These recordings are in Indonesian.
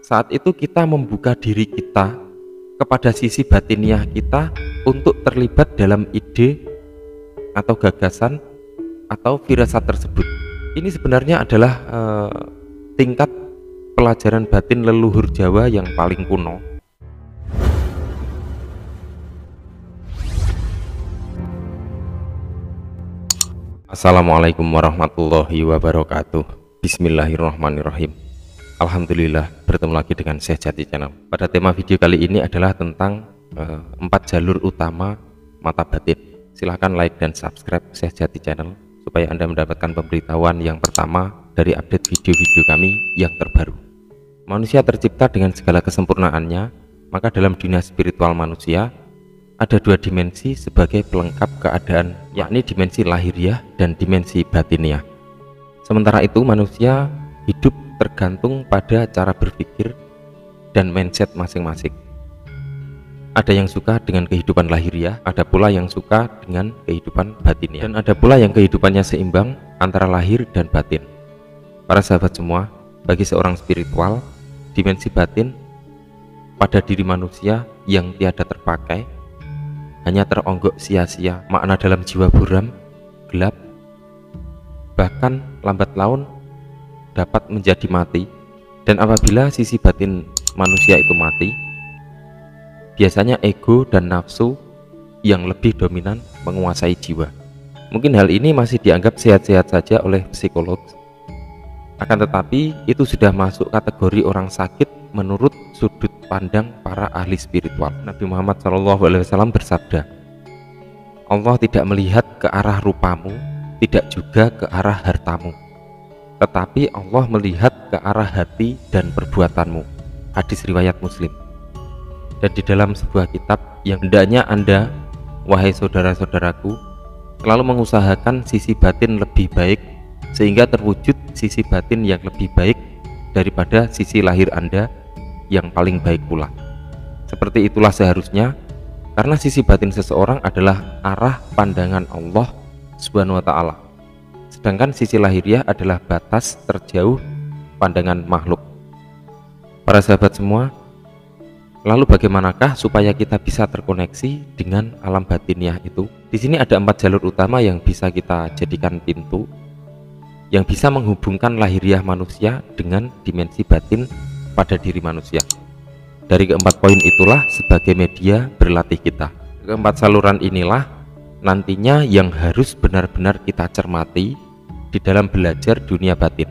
saat itu kita membuka diri kita kepada sisi batiniah kita untuk terlibat dalam ide atau gagasan atau firasat tersebut. Ini sebenarnya adalah tingkat pelajaran batin leluhur Jawa yang paling kuno. Assalamualaikum warahmatullahi wabarakatuh. Bismillahirrahmanirrahim. Alhamdulillah, bertemu lagi dengan Syekh Jati Channel. Pada tema video kali ini adalah tentang 4 jalur utama mata batin. Silahkan like dan subscribe Syekh Jati Channel supaya Anda mendapatkan pemberitahuan yang pertama dari update video-video kami yang terbaru. Manusia tercipta dengan segala kesempurnaannya, maka dalam dunia spiritual manusia ada 2 dimensi sebagai pelengkap keadaan, yakni dimensi lahiriah dan dimensi batiniah. Sementara itu manusia hidup tergantung pada cara berpikir dan mindset masing-masing. Ada yang suka dengan kehidupan lahiriah, ada pula yang suka dengan kehidupan batiniah, dan ada pula yang kehidupannya seimbang antara lahir dan batin. Para sahabat semua, bagi seorang spiritual, dimensi batin pada diri manusia yang tiada terpakai, hanya teronggok sia-sia, makna dalam jiwa buram, gelap, bahkan lambat laun dapat menjadi mati. Dan apabila sisi batin manusia itu mati, biasanya ego dan nafsu yang lebih dominan menguasai jiwa. Mungkin hal ini masih dianggap sehat-sehat saja oleh psikolog, akan tetapi itu sudah masuk kategori orang sakit menurut sudut pandang para ahli spiritual. Nabi Muhammad SAW bersabda, Allah tidak melihat ke arah rupamu, tidak juga ke arah hartamu, tetapi Allah melihat ke arah hati dan perbuatanmu. Hadis riwayat Muslim. Dan di dalam sebuah kitab yang hendaknya Anda, wahai saudara-saudaraku, selalu mengusahakan sisi batin lebih baik, sehingga terwujud sisi batin yang lebih baik daripada sisi lahir Anda yang paling baik pula. Seperti itulah seharusnya, karena sisi batin seseorang adalah arah pandangan Allah Subhanahu wa ta'ala, sedangkan sisi lahiriah adalah batas terjauh pandangan makhluk. Para sahabat semua, lalu bagaimanakah supaya kita bisa terkoneksi dengan alam batiniah itu? Di sini ada 4 jalur utama yang bisa kita jadikan pintu yang bisa menghubungkan lahiriah manusia dengan dimensi batin pada diri manusia. Dari keempat poin itulah sebagai media berlatih kita. Keempat saluran inilah nantinya yang harus benar-benar kita cermati di dalam belajar dunia batin.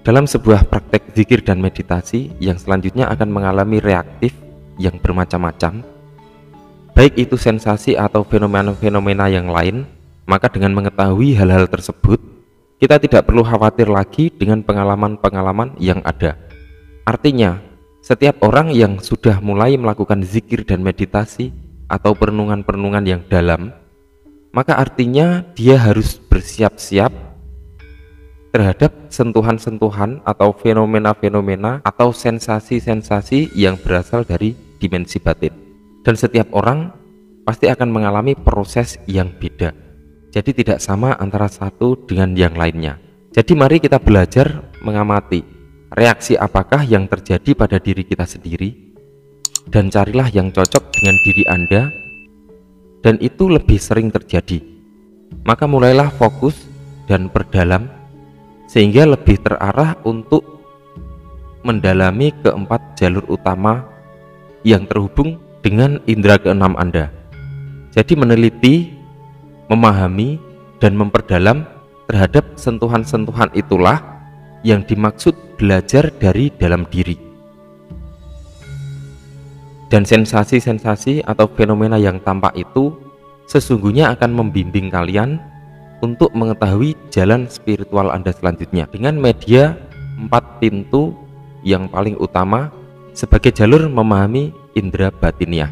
Dalam sebuah praktek zikir dan meditasi yang selanjutnya akan mengalami reaktif yang bermacam-macam, baik itu sensasi atau fenomena-fenomena yang lain, maka dengan mengetahui hal-hal tersebut, kita tidak perlu khawatir lagi dengan pengalaman-pengalaman yang ada. Artinya, setiap orang yang sudah mulai melakukan zikir dan meditasi atau perenungan-perenungan yang dalam, maka artinya dia harus bersiap-siap terhadap sentuhan-sentuhan atau fenomena-fenomena atau sensasi-sensasi yang berasal dari dimensi batin. Dan setiap orang pasti akan mengalami proses yang beda. Jadi tidak sama antara satu dengan yang lainnya. Jadi mari kita belajar mengamati reaksi apakah yang terjadi pada diri kita sendiri, dan carilah yang cocok dengan diri Anda, dan itu lebih sering terjadi. Maka mulailah fokus dan perdalam sehingga lebih terarah untuk mendalami keempat jalur utama yang terhubung dengan indera keenam Anda. Jadi meneliti, memahami, dan memperdalam terhadap sentuhan-sentuhan itulah yang dimaksud belajar dari dalam diri. Dan sensasi-sensasi atau fenomena yang tampak itu sesungguhnya akan membimbing kalian untuk mengetahui jalan spiritual Anda selanjutnya dengan media 4 pintu yang paling utama sebagai jalur memahami indera batiniah.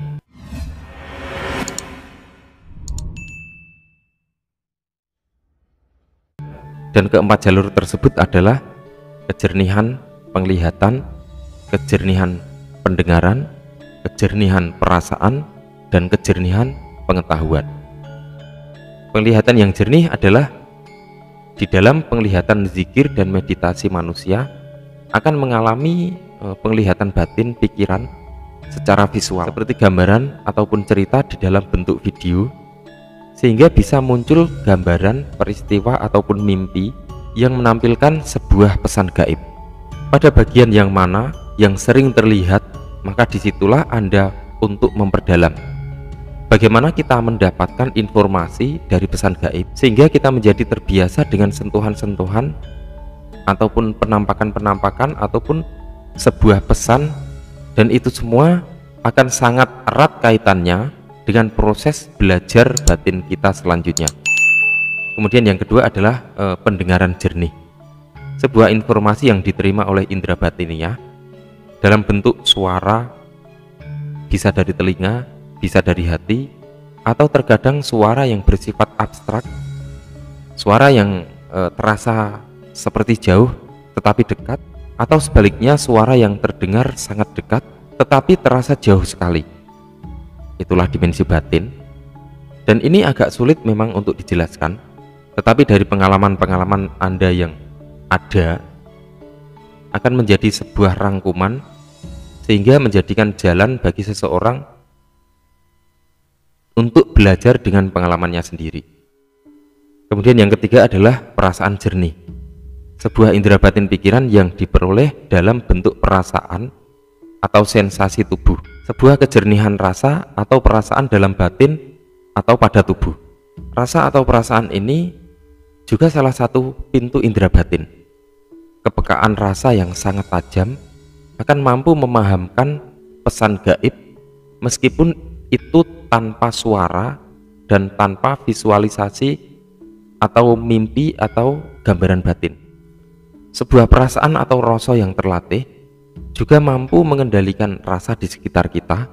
Dan keempat jalur tersebut adalah kejernihan penglihatan, kejernihan pendengaran, kejernihan perasaan, dan kejernihan pengetahuan. Penglihatan yang jernih adalah di dalam penglihatan zikir dan meditasi manusia akan mengalami penglihatan batin pikiran secara visual seperti gambaran ataupun cerita di dalam bentuk video, sehingga bisa muncul gambaran peristiwa ataupun mimpi yang menampilkan sebuah pesan gaib. Pada bagian yang mana yang sering terlihat, maka disitulah Anda untuk memperdalam bagaimana kita mendapatkan informasi dari pesan gaib, sehingga kita menjadi terbiasa dengan sentuhan-sentuhan ataupun penampakan-penampakan ataupun sebuah pesan, dan itu semua akan sangat erat kaitannya dengan proses belajar batin kita selanjutnya. Kemudian yang kedua adalah pendengaran jernih. Sebuah informasi yang diterima oleh indera batiniah dalam bentuk suara, bisa dari telinga, bisa dari hati, atau terkadang suara yang bersifat abstrak, suara yang terasa seperti jauh tetapi dekat, atau sebaliknya suara yang terdengar sangat dekat tetapi terasa jauh sekali. Itulah dimensi batin, dan ini agak sulit memang untuk dijelaskan, tetapi dari pengalaman-pengalaman Anda yang ada akan menjadi sebuah rangkuman sehingga menjadikan jalan bagi seseorang untuk belajar dengan pengalamannya sendiri. Kemudian yang ketiga adalah perasaan jernih. Sebuah indera batin pikiran yang diperoleh dalam bentuk perasaan atau sensasi tubuh, sebuah kejernihan rasa atau perasaan dalam batin atau pada tubuh. Rasa atau perasaan ini juga salah satu pintu indera batin. Kepekaan rasa yang sangat tajam akan mampu memahamkan pesan gaib meskipun itu tanpa suara dan tanpa visualisasi atau mimpi atau gambaran batin. Sebuah perasaan atau rasa yang terlatih juga mampu mengendalikan rasa di sekitar kita,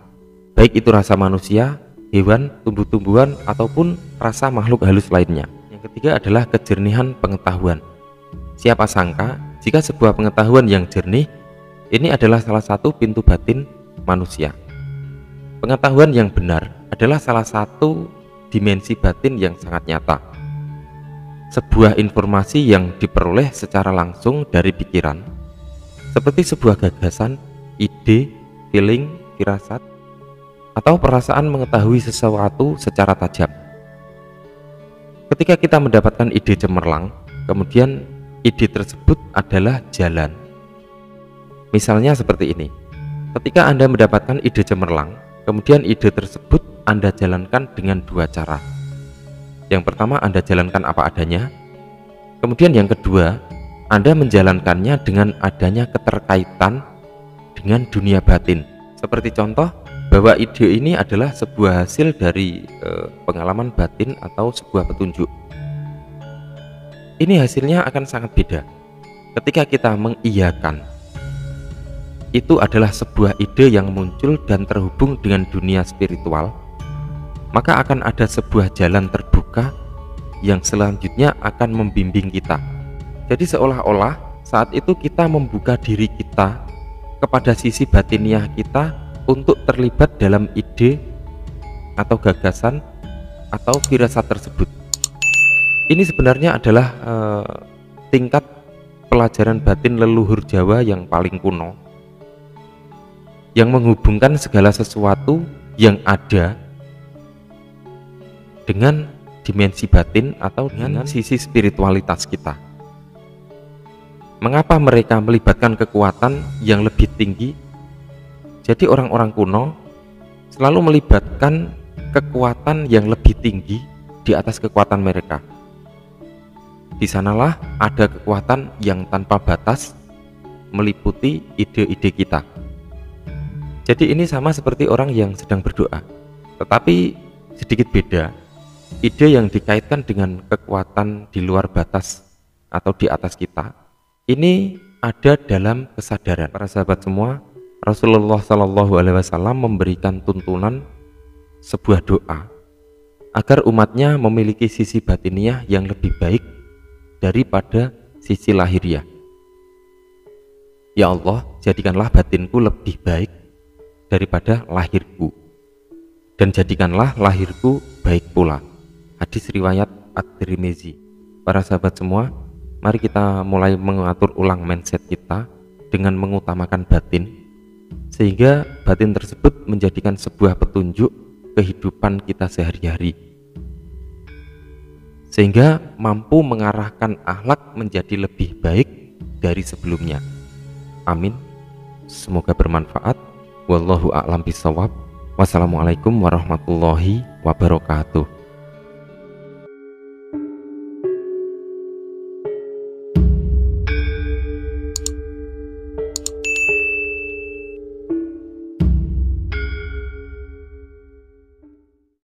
baik itu rasa manusia, hewan, tumbuh-tumbuhan, ataupun rasa makhluk halus lainnya. Yang ketiga adalah kejernihan pengetahuan. Siapa sangka jika sebuah pengetahuan yang jernih ini adalah salah satu pintu batin manusia. Pengetahuan yang benar adalah salah satu dimensi batin yang sangat nyata. Sebuah informasi yang diperoleh secara langsung dari pikiran, seperti sebuah gagasan, ide, feeling, firasat, atau perasaan mengetahui sesuatu secara tajam. Ketika kita mendapatkan ide cemerlang, kemudian ide tersebut adalah jalan. Misalnya seperti ini, ketika Anda mendapatkan ide cemerlang, kemudian ide tersebut Anda jalankan dengan dua cara. Yang pertama, Anda jalankan apa adanya. Kemudian yang kedua, Anda menjalankannya dengan adanya keterkaitan dengan dunia batin. Seperti contoh, bahwa ide ini adalah sebuah hasil dari pengalaman batin atau sebuah petunjuk. Ini hasilnya akan sangat beda. Ketika kita mengiyakan, itu adalah sebuah ide yang muncul dan terhubung dengan dunia spiritual, maka akan ada sebuah jalan terbuka yang selanjutnya akan membimbing kita. Jadi seolah-olah saat itu kita membuka diri kita kepada sisi batiniah kita untuk terlibat dalam ide atau gagasan atau firasat tersebut. Ini sebenarnya adalah tingkat pelajaran batin leluhur Jawa yang paling kuno, yang menghubungkan segala sesuatu yang ada dengan dimensi batin atau dengan sisi spiritualitas kita. Mengapa mereka melibatkan kekuatan yang lebih tinggi? Jadi orang-orang kuno selalu melibatkan kekuatan yang lebih tinggi di atas kekuatan mereka. Di sanalah ada kekuatan yang tanpa batas meliputi ide-ide kita. Jadi ini sama seperti orang yang sedang berdoa, tetapi sedikit beda. Ide yang dikaitkan dengan kekuatan di luar batas atau di atas kita, ini ada dalam kesadaran. Para sahabat semua, Rasulullah SAW memberikan tuntunan sebuah doa agar umatnya memiliki sisi batiniah yang lebih baik daripada sisi lahiriah. Ya Allah, jadikanlah batinku lebih baik daripada lahirku, dan jadikanlah lahirku baik pula. Hadis riwayat At-Tirmizi. Para sahabat semua, mari kita mulai mengatur ulang mindset kita dengan mengutamakan batin, sehingga batin tersebut menjadikan sebuah petunjuk kehidupan kita sehari-hari, sehingga mampu mengarahkan akhlak menjadi lebih baik dari sebelumnya. Amin. Semoga bermanfaat. Wallahu a'lam bishawab. Wassalamualaikum warahmatullahi wabarakatuh.